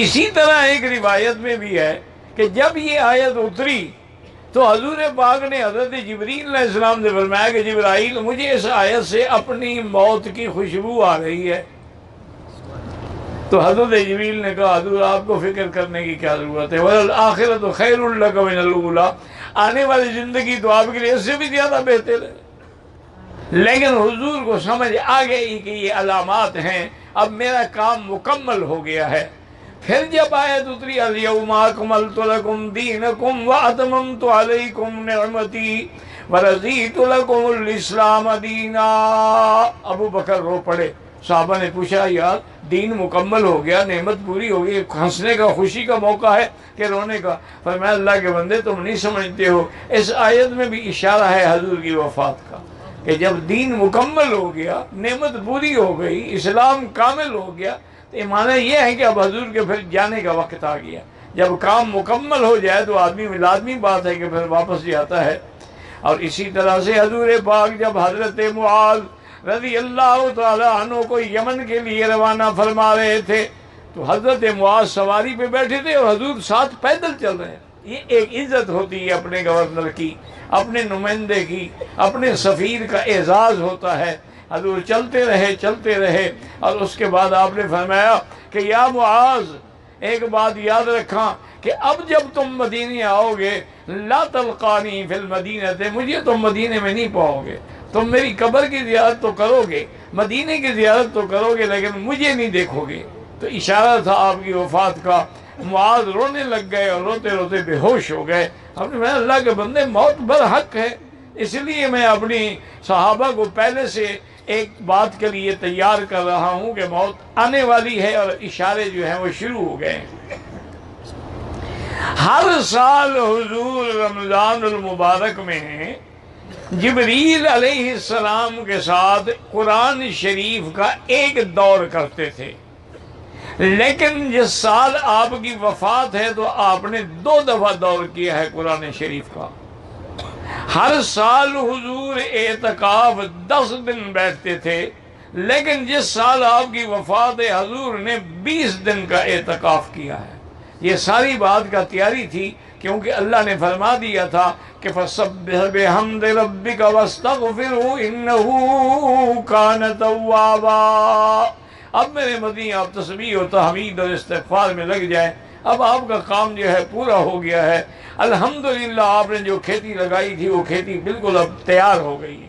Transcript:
اسی طرح ایک روایت میں بھی ہے کہ جب یہ آیت اتری تو حضور پاک نے حضرت جبریل علیہ السلام سے فرمایا کہ جبرائیل مجھے اس آیت سے اپنی موت کی خوشبو آ رہی ہے۔ تو حضرت جبریل نے کہا حضور آپ کو فکر کرنے کی کیا ضرورت ہے، وَالْآخِرَةُ خَيْرٌ لَكَ مِنَ الْأُولَىٰ، آنے والی زندگی تو آپ کے لیے اس سے بھی زیادہ بہتر ہے۔ لیکن حضور کو سمجھ آ گئی کہ یہ علامات ہیں، اب میرا کام مکمل ہو گیا ہے۔ پھر جب آیت اتری الْيَوْمَ أَكْمَلْتُ لَكُمْ دِينَكُمْ وَأَتْمَمْتُ عَلَيْكُمْ نِعْمَتِي وَرَضِيتُ لَكُمُ الْإِسْلَامَ دِينًا، ابو بکر رو پڑے۔ صحابہ نے پوچھا یار دین مکمل ہو گیا، نعمت پوری ہو گئی، ہنسنے کا خوشی کا موقع ہے کہ رونے کا؟ فرمایا اللہ کے بندے تم نہیں سمجھتے ہو، اس آیت میں بھی اشارہ ہے حضور کی وفات کا، کہ جب دین مکمل ہو گیا، نعمت پوری ہو گئی، اسلام کامل ہو گیا، تو معنی یہ ہے کہ اب حضور کے پھر جانے کا وقت آ گیا۔ جب کام مکمل ہو جائے تو آدمی لازمی بات ہے کہ پھر واپس جاتا ہے۔ اور اسی طرح سے حضور پاک جب حضرت معاذ رضی اللہ تعالی عنہ کو یمن کے لیے روانہ فرما رہے تھے تو حضرت معاذ سواری پہ بیٹھے تھے اور حضور ساتھ پیدل چل رہے ہیں۔ یہ ایک عزت ہوتی ہے اپنے گورنر کی، اپنے نمائندے کی، اپنے سفیر کا اعزاز ہوتا ہے۔ حضور چلتے رہے اور اس کے بعد آپ نے فرمایا کہ یا معاذ ایک بات یاد رکھا کہ اب جب تم مدینے آؤ گے لا تلقانی فی المدینہ، مجھے تم مدینے میں نہیں پاؤ گے، تم میری قبر کی زیارت تو کرو گے، مدینے کی زیارت تو کرو گے، لیکن مجھے نہیں دیکھو گے۔ تو اشارہ تھا آپ کی وفات کا۔ معاذ رونے لگ گئے اور روتے روتے بے ہوش ہو گئے۔ ہم نے اللہ کے بندے موت برحق ہے، اس لیے میں اپنی صحابہ کو پہلے سے ایک بات کے لیے تیار کر رہا ہوں کہ موت آنے والی ہے، اور اشارے جو ہیں وہ شروع ہو گئے ہیں۔ ہر سال حضور رمضان المبارک میں جبریل علیہ السلام کے ساتھ قرآن شریف کا ایک دور کرتے تھے، لیکن جس سال آپ کی وفات ہے تو آپ نے 2 دفعہ دور کیا ہے قرآن شریف کا۔ ہر سال حضور اعتکاف 10 دن بیٹھتے تھے، لیکن جس سال آپ کی وفات ہے حضور نے 20 دن کا اعتکاف کیا ہے۔ یہ ساری بات کا تیاری تھی، کیونکہ اللہ نے فرما دیا تھا کہ فَسَبِّحْ بِحَمْدِ رَبِّكَ وَاسْتَغْفِرْهُ إِنَّهُ كَانَ تَوَّابًا۔ اب میرے مدنی آپ تسبیح و تحمید اور استغفار میں لگ جائیں، اب آپ کا کام جو ہے پورا ہو گیا ہے۔ الحمدللہ آپ نے جو کھیتی لگائی تھی وہ کھیتی بالکل اب تیار ہو گئی ہے۔